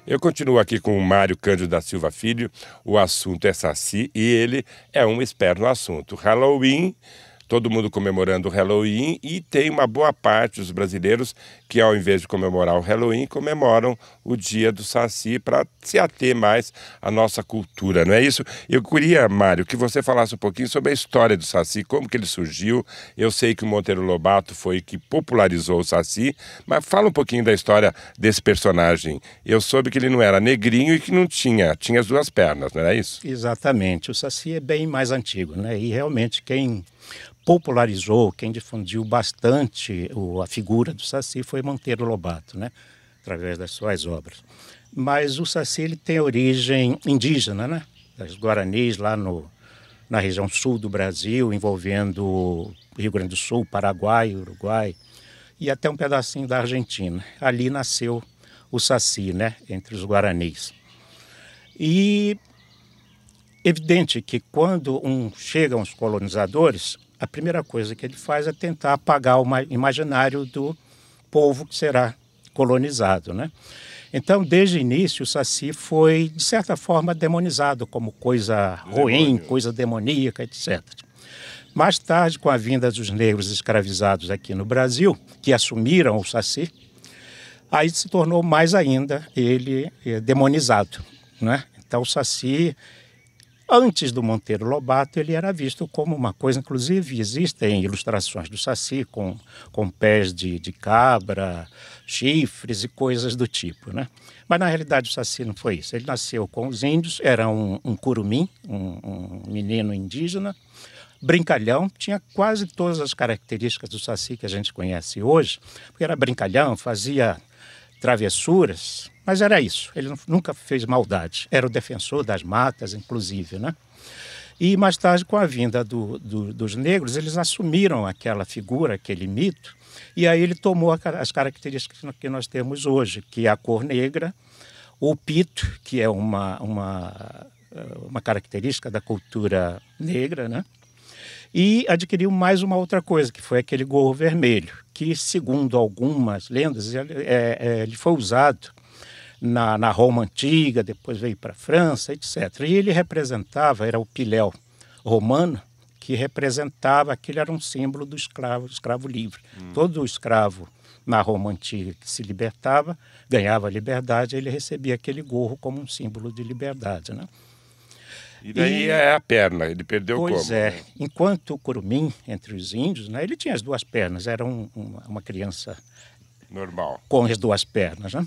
Eu continuo aqui com o Mário Cândido da Silva Filho, o assunto é Saci e ele é um expert no assunto. Halloween, todo mundo comemorando o Halloween e tem uma boa parte dos brasileiros que ao invés de comemorar o Halloween, comemoram o dia do Saci para se ater mais à nossa cultura, não é isso? Eu queria, Mário, que você falasse um pouquinho sobre a história do Saci, como que ele surgiu. Eu sei que o Monteiro Lobato foi que popularizou o Saci, mas fala um pouquinho da história desse personagem. Eu soube que ele não era negrinho e que não tinha as duas pernas, não era isso? Exatamente, o Saci é bem mais antigo, né? E realmente quem popularizou, quem difundiu bastante a figura do Saci foi Monteiro Lobato, né? Através das suas obras. Mas o Saci ele tem origem indígena, né? Das Guaranis, lá na região sul do Brasil, envolvendo Rio Grande do Sul, Paraguai, Uruguai e até um pedacinho da Argentina. Ali nasceu o Saci, né? Entre os Guaranis. E evidente que quando chegam os colonizadores, a primeira coisa que ele faz é tentar apagar o imaginário do povo que será colonizado, né? Então, desde o início, o Saci foi, de certa forma, demonizado como coisa ruim, coisa demoníaca, etc. Mais tarde, com a vinda dos negros escravizados aqui no Brasil, que assumiram o Saci, aí se tornou mais ainda ele demonizado, né? Então, o Saci, antes do Monteiro Lobato, ele era visto como uma coisa, inclusive existem ilustrações do Saci com pés de cabra, chifres e coisas do tipo, né? Mas na realidade o Saci não foi isso. Ele nasceu com os índios, era um curumim, um menino indígena, brincalhão, tinha quase todas as características do Saci que a gente conhece hoje, porque era brincalhão, fazia travessuras, mas era isso, ele nunca fez maldade, era o defensor das matas, inclusive, né? E mais tarde, com a vinda dos negros, eles assumiram aquela figura, aquele mito, e aí ele tomou as características que nós temos hoje, que é a cor negra, o pito, que é uma característica da cultura negra, né? E adquiriu mais uma outra coisa, que foi aquele gorro vermelho, que, segundo algumas lendas, ele foi usado na Roma Antiga, depois veio para a França, etc. E ele representava, era o piléu romano, que representava, aquele era um símbolo do escravo livre. Todo escravo na Roma Antiga que se libertava, ganhava liberdade, ele recebia aquele gorro como um símbolo de liberdade, né? E daí é a perna, ele perdeu como? Pois é, Né? enquanto o curumim, entre os índios, né, ele tinha as duas pernas, era uma criança Normal. com as duas pernas, né?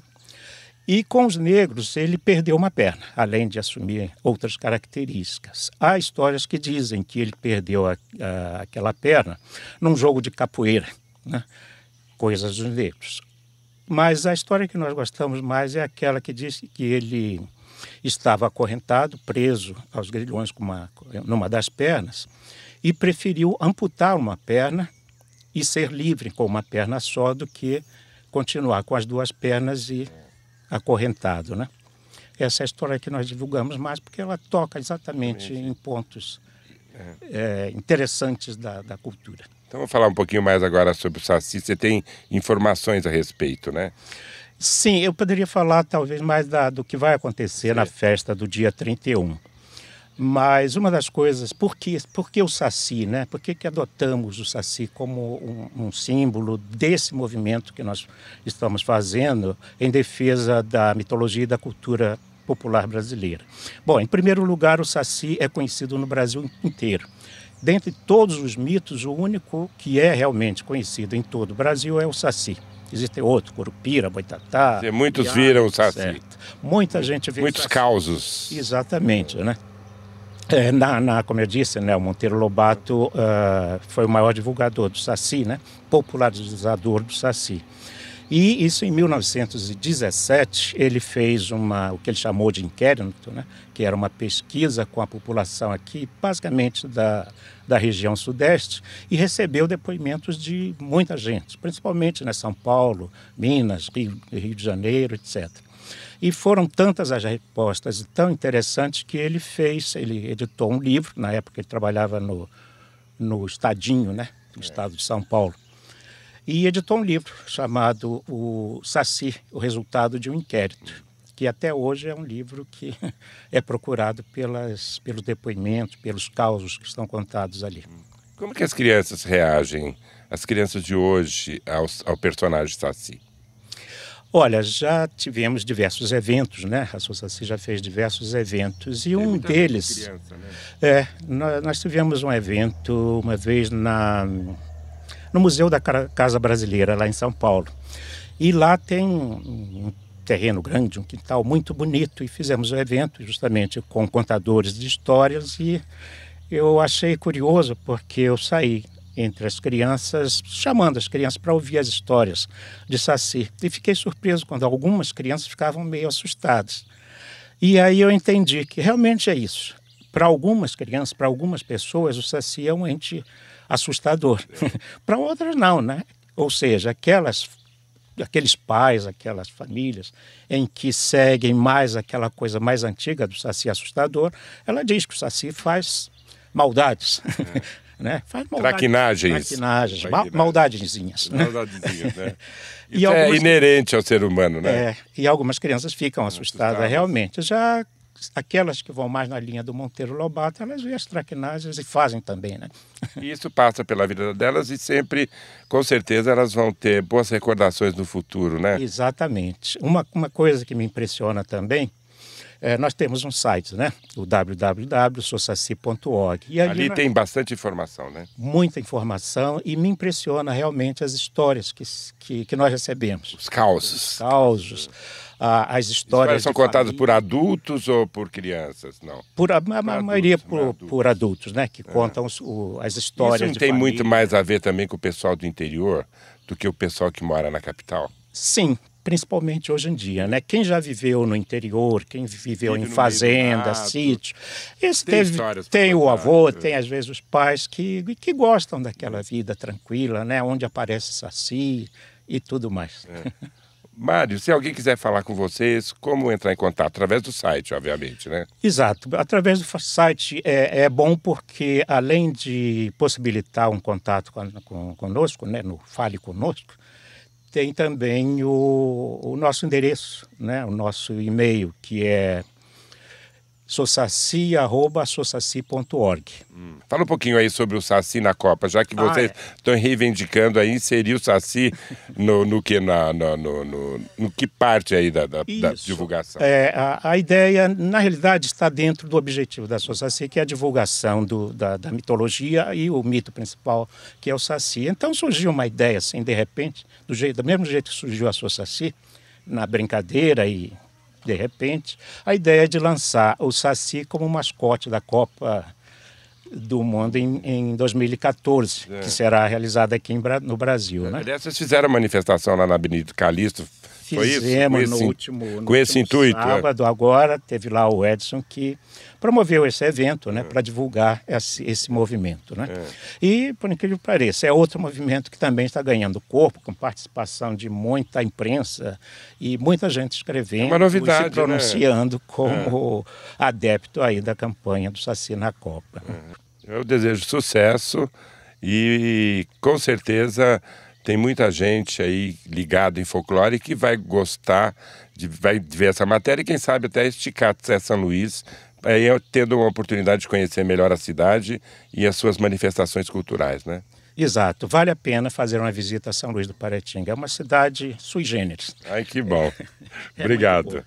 E com os negros ele perdeu uma perna, além de assumir outras características. Há histórias que dizem que ele perdeu aquela perna num jogo de capoeira, né? Coisas dos negros. Mas a história que nós gostamos mais é aquela que diz que ele estava acorrentado, preso aos grilhões numa das pernas, e preferiu amputar uma perna e ser livre com uma perna só do que continuar com as duas pernas e acorrentado, né? Essa é a história que nós divulgamos mais porque ela toca exatamente em pontos interessantes da cultura. Então vamos falar um pouquinho mais agora sobre o Saci. Você tem informações a respeito, né? Sim, eu poderia falar talvez mais do que vai acontecer na festa do dia 31. Mas uma das coisas, por que o Saci, né? Por que adotamos o Saci como um símbolo desse movimento que nós estamos fazendo em defesa da mitologia e da cultura popular brasileira? Bom, em primeiro lugar, o Saci é conhecido no Brasil inteiro. Dentre todos os mitos, o único que é realmente conhecido em todo o Brasil é o Saci. Existem outros, Curupira, Boitatá... Muitos viram o Saci. Certo. Muita gente vê muitos o Saci. Causos. Exatamente, né? Como eu disse, né, o Monteiro Lobato foi o maior divulgador do Saci, né? Popularizador do Saci. E isso em 1917, ele fez o que ele chamou de inquérito, né? Que era uma pesquisa com a população aqui, basicamente da região sudeste, e recebeu depoimentos de muita gente, principalmente em São Paulo, Minas, Rio de Janeiro, etc. E foram tantas as respostas tão interessantes que ele editou um livro, na época ele trabalhava no Estadinho, né, do estado de São Paulo, e editou um livro chamado O Saci, o Resultado de um Inquérito, que até hoje é um livro que é procurado pelos depoimentos, pelos causos que estão contados ali. Como que as crianças reagem, as crianças de hoje, ao personagem Saci? Olha, já tivemos diversos eventos, né? A Saci já fez diversos eventos e um deles... Criança, né? Nós tivemos um evento uma vez no Museu da Casa Brasileira, lá em São Paulo. E lá tem um terreno grande, um quintal muito bonito, e fizemos um evento justamente com contadores de histórias, e eu achei curioso porque eu saí entre as crianças, chamando as crianças para ouvir as histórias de Saci. E fiquei surpreso quando algumas crianças ficavam meio assustadas. E aí eu entendi que realmente é isso. Para algumas crianças, para algumas pessoas, o Saci é um ente assustador. Para outras não, né? Ou seja, aqueles pais, aquelas famílias em que seguem mais aquela coisa mais antiga do Saci assustador, ela diz que o Saci faz maldades. Né? Faz traquinagens. Maldadezinhas. Maldadezinhas, né? E é inerente ao ser humano, né? E algumas crianças ficam assustadas realmente. Já aquelas que vão mais na linha do Monteiro Lobato, elas veem as traquinagens e fazem também, né? E isso passa pela vida delas e sempre, com certeza, elas vão ter boas recordações no futuro, né? Exatamente. Uma coisa que me impressiona também, nós temos um site, né? O www.sosaci.org. E ali tem bastante informação, né? Muita informação, e me impressiona realmente as histórias que nós recebemos. Os causos. Os causos, as histórias são contadas por adultos ou por crianças? Não. A maioria por adultos, né? Que contam as histórias. Isso não tem muito mais a ver também com o pessoal do interior do que o pessoal que mora na capital? Sim. Principalmente hoje em dia, né? Quem já viveu no interior, quem viveu em fazenda, sítio, esse tem o avô, tem às vezes os pais que gostam daquela vida tranquila, né? Onde aparece Saci e tudo mais. Mário, se alguém quiser falar com vocês, como entrar em contato? Através do site, obviamente, né? Exato. Através do site é bom porque, além de possibilitar um contato conosco, né? No Fale Conosco, tem também o nosso endereço, né? O nosso e-mail, que é sosaci@sosaci.org. Fala um pouquinho aí sobre o Saci na Copa, já que vocês estão reivindicando aí, inserir o Saci no que parte aí da divulgação? A ideia, na realidade, está dentro do objetivo da Sosaci, que é a divulgação da mitologia e o mito principal, que é o Saci. Então surgiu uma ideia, assim, de repente, do mesmo jeito que surgiu a Sosaci, na brincadeira e... De repente, a ideia é de lançar o Saci como mascote da Copa do Mundo em 2014, que será realizada aqui no Brasil. Né? Aliás, vocês fizeram manifestação lá na Avenida Calixto, foi isso? Fizemos no último intuito, sábado, agora teve lá o Edson que promoveu esse evento, né, para divulgar esse movimento. Né? E, por incrível que pareça, é outro movimento que também está ganhando corpo, com participação de muita imprensa e muita gente escrevendo, uma novidade, e se pronunciando como adepto aí da campanha do Saci na Copa. Eu desejo sucesso e, com certeza, tem muita gente aí ligada em folclore que vai gostar, vai ver essa matéria e quem sabe até esticar até São Luís, aí tendo uma oportunidade de conhecer melhor a cidade e as suas manifestações culturais, né? Exato. Vale a pena fazer uma visita a São Luís do Paraitinga. É uma cidade sui generis. Ai, que bom. Obrigado.